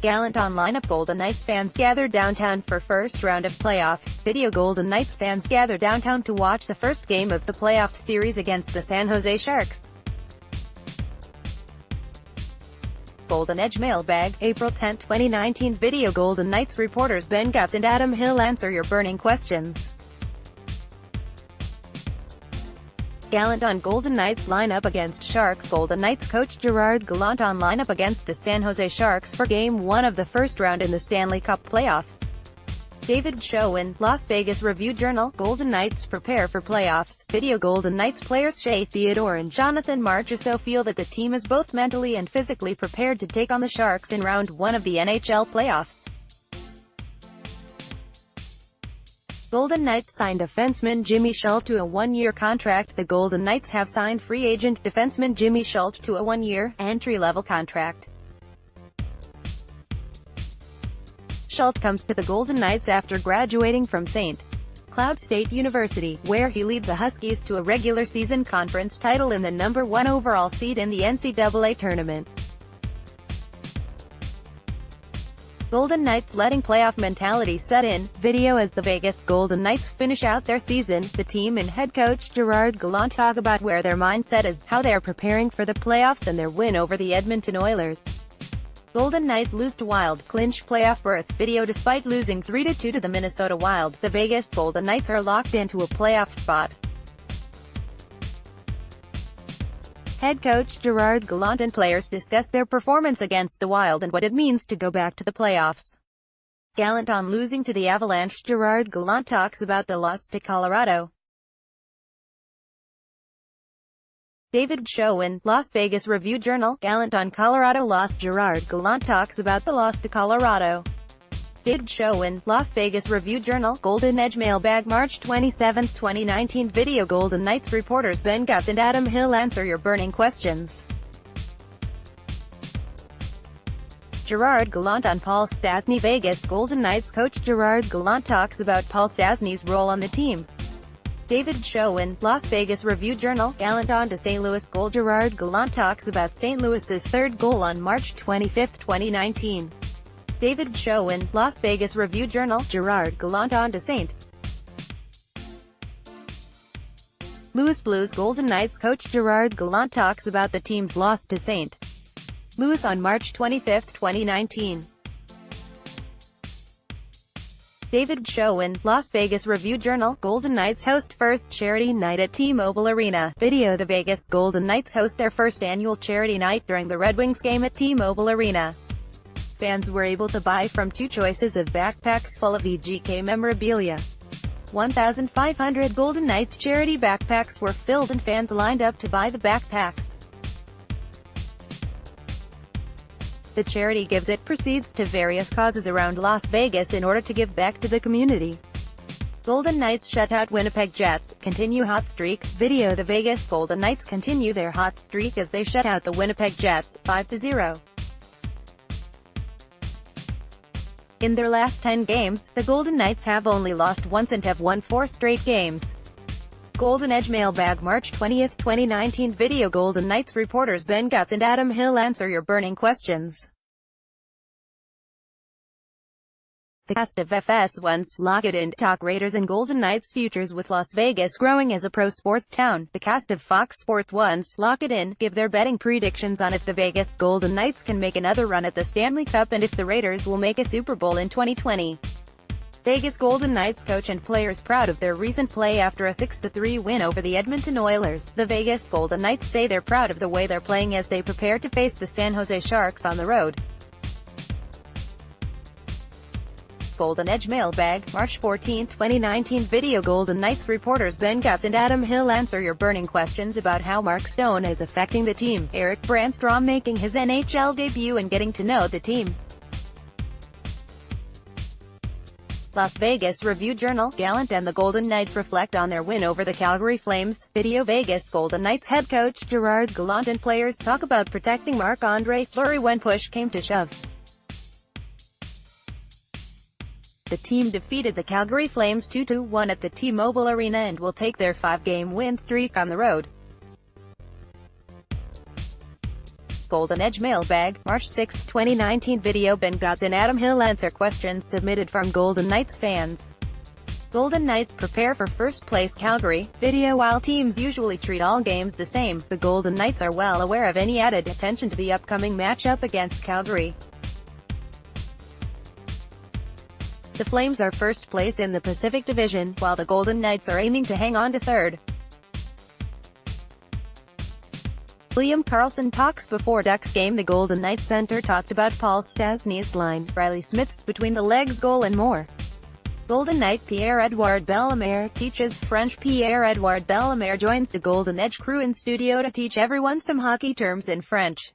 Gallant on lineup. Golden Knights fans gather downtown for first round of playoffs. Video. Golden Knights fans gather downtown to watch the first game of the playoff series against the San Jose Sharks. Golden Edge Mailbag, April 10, 2019 Video. Golden Knights reporters Ben Gotz and Adam Hill answer your burning questions. Gallant on Golden Knights lineup against Sharks. Golden Knights coach Gerard Gallant on lineup against the San Jose Sharks for Game 1 of the first round in the Stanley Cup playoffs. David Schoen, Las Vegas Review-Journal. Golden Knights prepare for playoffs. Video. Golden Knights players Shea Theodore and Jonathan Marchessault feel that the team is both mentally and physically prepared to take on the Sharks in Round 1 of the NHL playoffs. Golden Knights signed defenseman Jimmy Schuldt to a one-year contract. The Golden Knights have signed free agent defenseman Jimmy Schuldt to a one-year, entry-level contract. Schuldt comes to the Golden Knights after graduating from St. Cloud State University, where he led the Huskies to a regular season conference title and the number 1 overall seed in the NCAA tournament. Golden Knights letting playoff mentality set in. Video. As the Vegas Golden Knights finish out their season, the team and head coach Gerard Gallant talk about where their mindset is, how they are preparing for the playoffs and their win over the Edmonton Oilers. Golden Knights lose to Wild, clinch playoff berth. Video. Despite losing 3-2 to the Minnesota Wild, the Vegas Golden Knights are locked into a playoff spot. Head coach Gerard Gallant and players discuss their performance against the Wild and what it means to go back to the playoffs. Gallant on losing to the Avalanche. Gerard Gallant talks about the loss to Colorado. David Schoen, Las Vegas Review-Journal. Gallant on Colorado loss. Gerard Gallant talks about the loss to Colorado. David Schoen, Las Vegas Review-Journal. Golden Edge Mailbag, March 27, 2019 Video. Golden Knights reporters Ben Gotz and Adam Hill answer your burning questions. Gerard Gallant on Paul Stastny. Vegas Golden Knights coach Gerard Gallant talks about Paul Stastny's role on the team. David Schoen, Las Vegas Review-Journal. Gallant on to St. Louis goal. Gerard Gallant talks about St. Louis's third goal on March 25, 2019. David Schoen, Las Vegas Review-Journal. Gerard Gallant on to St. Louis Blues. Golden Knights coach Gerard Gallant talks about the team's loss to St. Louis on March 25, 2019. David Schoen, Las Vegas Review-Journal. Golden Knights host first charity night at T-Mobile Arena. Video. The Vegas Golden Knights host their first annual charity night during the Red Wings game at T-Mobile Arena. Fans were able to buy from 2 choices of backpacks full of EGK memorabilia. 1,500 Golden Knights charity backpacks were filled and fans lined up to buy the backpacks. The charity gives its proceeds to various causes around Las Vegas in order to give back to the community. Golden Knights shut out Winnipeg Jets, continue hot streak. Video. The Vegas Golden Knights continue their hot streak as they shut out the Winnipeg Jets, 5-0. In their last 10 games, the Golden Knights have only lost once and have won 4 straight games. Golden Edge Mailbag, March 20, 2019 Video. Golden Knights reporters Ben Gotz and Adam Hill answer your burning questions. The cast of FS1's Lock It In talk Raiders and Golden Knights futures with Las Vegas growing as a pro sports town. The cast of Fox Sports 1's Lock It In give their betting predictions on if the Vegas Golden Knights can make another run at the Stanley Cup and if the Raiders will make a Super Bowl in 2020. Vegas Golden Knights coach and players proud of their recent play after a 6-3 win over the Edmonton Oilers. The Vegas Golden Knights say they're proud of the way they're playing as they prepare to face the San Jose Sharks on the road. Golden Edge Mailbag, March 14, 2019 Video. Golden Knights reporters Ben Gotz and Adam Hill answer your burning questions about how Mark Stone is affecting the team. Eric Brandstrom making his NHL debut and getting to know the team. Las Vegas Review-Journal. Gallant and the Golden Knights reflect on their win over the Calgary Flames. Video. Vegas Golden Knights head coach Gerard Gallant and players talk about protecting Marc-Andre Fleury when push came to shove. The team defeated the Calgary Flames 2-1 at the T-Mobile Arena and will take their 5-game win streak on the road. Golden Edge Mailbag, March 6, 2019 video. Ben Gotz and Adam Hill answer questions submitted from Golden Knights fans. Golden Knights prepare for first place Calgary. Video. While teams usually treat all games the same, the Golden Knights are well aware of any added attention to the upcoming matchup against Calgary. The Flames are first place in the Pacific Division, while the Golden Knights are aiming to hang on to third. William Karlsson talks before Ducks game. The Golden Knights center talked about Paul Stastny's line, Riley Smith's between the legs goal and more. Golden Knight Pierre-Edouard Bellemare teaches French. Pierre-Edouard Bellemare joins the Golden Edge crew in studio to teach everyone some hockey terms in French.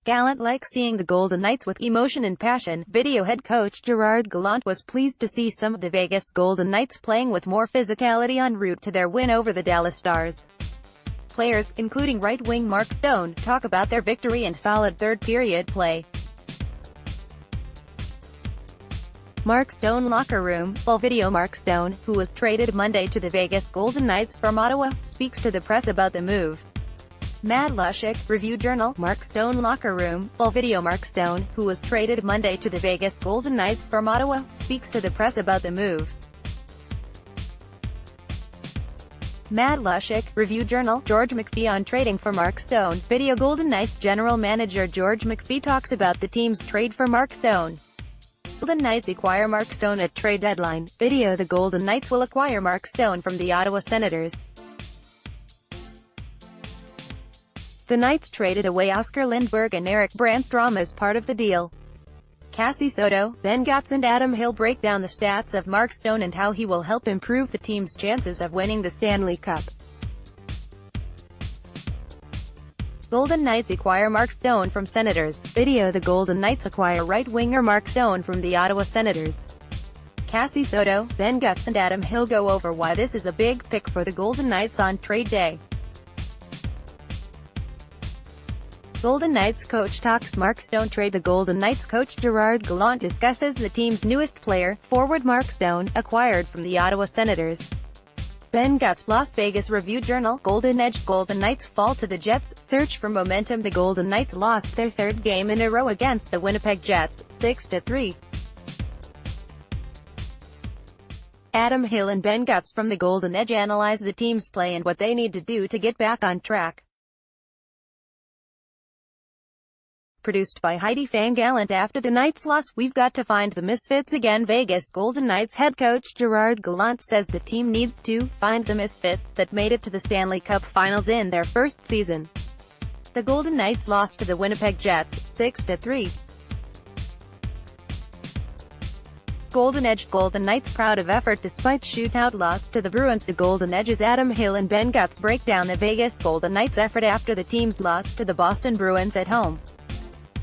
Gallant likes seeing the Golden Knights with emotion and passion. Video. Head coach Gerard Gallant was pleased to see some of the Vegas Golden Knights playing with more physicality en route to their win over the Dallas Stars. Players, including right wing Mark Stone, talk about their victory and solid third-period play. Mark Stone locker room. Full video. Mark Stone, who was traded Monday to the Vegas Golden Knights from Ottawa, speaks to the press about the move. Matt Lushik, Review Journal. Mark Stone locker room. Full video. Mark Stone, who was traded Monday to the Vegas Golden Knights from Ottawa, speaks to the press about the move. Matt Lushik, Review Journal. George McPhee on trading for Mark Stone. Video. Golden Knights general manager George McPhee talks about the team's trade for Mark Stone. Golden Knights acquire Mark Stone at trade deadline. Video. The Golden Knights will acquire Mark Stone from the Ottawa Senators. The Knights traded away Oscar Lindberg and Eric Brandstrom as part of the deal. Cassie Soto, Ben Gotz and Adam Hill break down the stats of Mark Stone and how he will help improve the team's chances of winning the Stanley Cup. Golden Knights acquire Mark Stone from Senators. Video. The Golden Knights acquire right winger Mark Stone from the Ottawa Senators. Cassie Soto, Ben Gotz and Adam Hill go over why this is a big pick for the Golden Knights on trade day. Golden Knights coach talks Mark Stone trade. The Golden Knights coach Gerard Gallant discusses the team's newest player, forward Mark Stone, acquired from the Ottawa Senators. Ben Gotz. Las Vegas Review Journal. Golden Edge. Golden Knights fall to the Jets, search for momentum. The Golden Knights lost their third game in a row against the Winnipeg Jets, 6-3. Adam Hill and Ben Gotz from the Golden Edge analyze the team's play and what they need to do to get back on track. Produced by Heidi Fan. Gallant. After the Knights' loss, we've got to find the misfits again. Vegas Golden Knights head coach Gerard Gallant says the team needs to find the misfits that made it to the Stanley Cup Finals in their first season. The Golden Knights lost to the Winnipeg Jets, 6-3. Golden Edge. Golden Knights proud of effort despite shootout loss to the Bruins. The Golden Edge's Adam Hill and Ben Gotz break down the Vegas Golden Knights' effort after the team's loss to the Boston Bruins at home.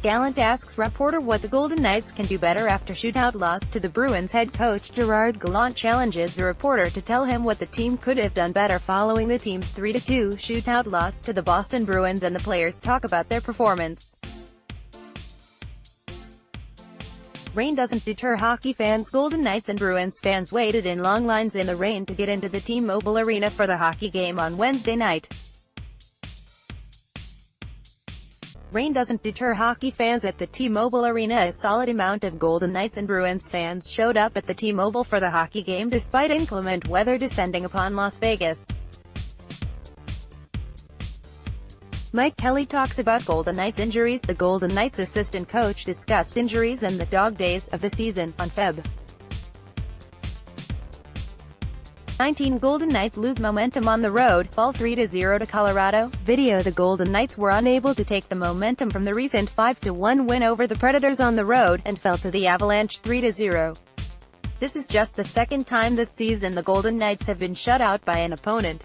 Gallant asks reporter what the Golden Knights can do better after shootout loss to the Bruins. Head coach Gerard Gallant challenges the reporter to tell him what the team could have done better following the team's 3-2 shootout loss to the Boston Bruins, and the players talk about their performance. Rain doesn't deter hockey fans. Golden Knights and Bruins fans waited in long lines in the rain to get into the T-Mobile Arena for the hockey game on Wednesday night. Rain doesn't deter hockey fans at the T-Mobile Arena. A solid amount of Golden Knights and Bruins fans showed up at the T-Mobile for the hockey game despite inclement weather descending upon Las Vegas. Mike Kelly talks about Golden Knights injuries. The Golden Knights assistant coach discussed injuries and the dog days of the season on Feb. 19. Golden Knights lose momentum on the road, fall 3-0 to Colorado. Video. The Golden Knights were unable to take the momentum from the recent 5-1 win over the Predators on the road, and fell to the Avalanche 3-0. This is just the second time this season the Golden Knights have been shut out by an opponent.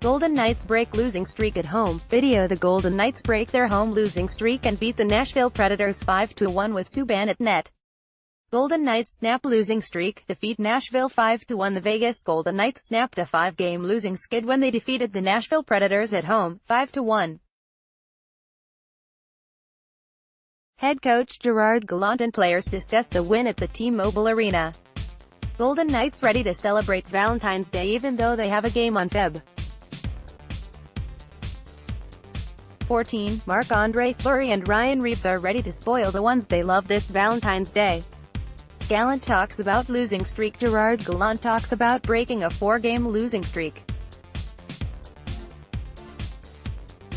Golden Knights break losing streak at home. Video. The Golden Knights break their home losing streak and beat the Nashville Predators 5-1 with Subban at net. Golden Knights snap losing streak, defeat Nashville 5-1. The Vegas Golden Knights snapped a 5-game losing skid when they defeated the Nashville Predators at home, 5-1. Head coach Gerard Gallant and players discuss the win at the T-Mobile Arena. Golden Knights ready to celebrate Valentine's Day even though they have a game on Feb. 14. Marc-Andre Fleury and Ryan Reeves are ready to spoil the ones they love this Valentine's Day. Gallant talks about losing streak. Gerard Gallant talks about breaking a 4-game losing streak.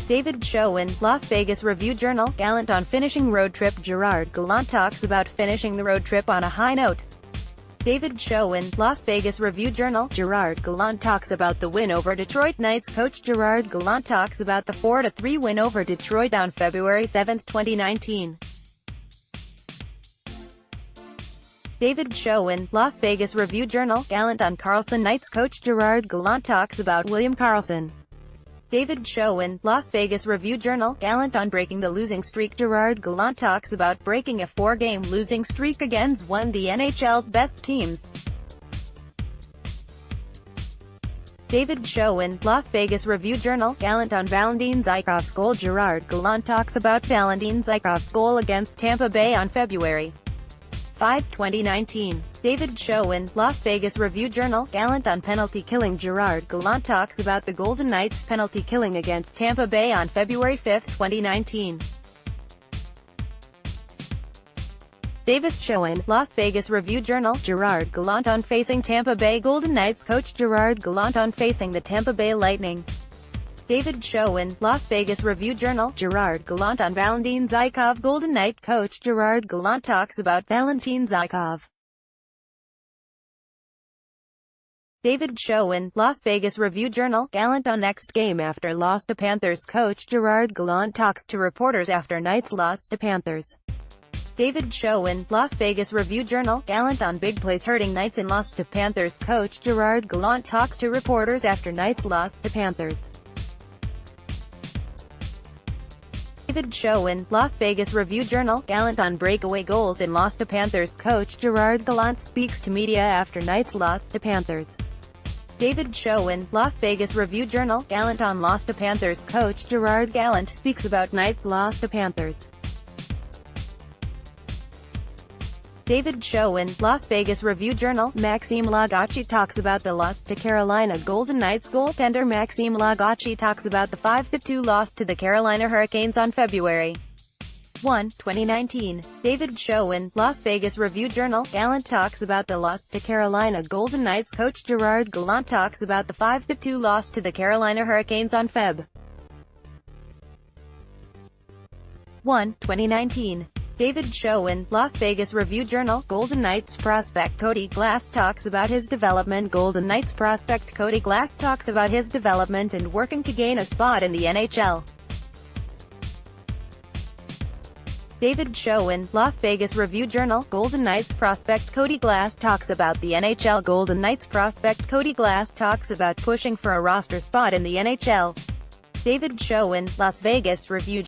David Schoen, Las Vegas Review-Journal. Gallant on finishing road trip. Gerard Gallant talks about finishing the road trip on a high note. David Schoen, Las Vegas Review-Journal. Gerard Gallant talks about the win over Detroit Knights. Coach Gerard Gallant talks about the 4-3 win over Detroit on February 7, 2019. David Schoen, Las Vegas Review-Journal. Gallant on Karlsson Knights. Coach Gerard Gallant talks about William Karlsson. David Schoen, Las Vegas Review-Journal. Gallant on breaking the losing streak. Gerard Gallant talks about breaking a 4-game losing streak against one of the NHL's best teams. David Schoen, Las Vegas Review-Journal. Gallant on Valentin Zykov's goal. Gerard Gallant talks about Valentin Zykov's goal against Tampa Bay on February 5, 2019. David Schoen, Las Vegas Review-Journal. Gallant on penalty killing. Gerard Gallant talks about the Golden Knights' penalty killing against Tampa Bay on February 5, 2019. David Schoen, Las Vegas Review-Journal. Gerard Gallant on facing Tampa Bay Golden Knights. Coach Gerard Gallant on facing the Tampa Bay Lightning. David Schoen, Las Vegas Review-Journal. Gerard Gallant on Valentin Zykov Golden Knight. Coach Gerard Gallant talks about Valentin Zykov. David Schoen, Las Vegas Review-Journal. Gallant on next game after loss to Panthers. Coach Gerard Gallant talks to reporters after Knights loss to Panthers. David Schoen, Las Vegas Review-Journal. Gallant on big plays hurting Knights in loss to Panthers. Coach Gerard Gallant talks to reporters after Knights loss to Panthers. David Schoen, Las Vegas Review-Journal. Gallant on breakaway goals in loss to Panthers. Coach Gerard Gallant speaks to media after Knights loss to Panthers. David Schoen, Las Vegas Review-Journal. Gallant on loss to Panthers. Coach Gerard Gallant speaks about Knights loss to Panthers. David Schoen, Las Vegas Review-Journal. Maxime Lagacé talks about the loss to Carolina Golden Knights. Goaltender Maxime Lagacé talks about the 5-2 loss to the Carolina Hurricanes on February 1, 2019. David Schoen, Las Vegas Review-Journal. Gallant talks about the loss to Carolina Golden Knights. Coach Gerard Gallant talks about the 5-2 loss to the Carolina Hurricanes on Feb. 1, 2019. David Schoen, Las Vegas Review-Journal. Golden Knights prospect Cody Glass talks about his development. Golden Knights prospect Cody Glass talks about his development and working to gain a spot in the NHL. David Schoen, Las Vegas Review-Journal. Golden Knights prospect Cody Glass talks about the NHL. Golden Knights prospect Cody Glass talks about pushing for a roster spot in the NHL. David Schoen, Las Vegas Review-Journal.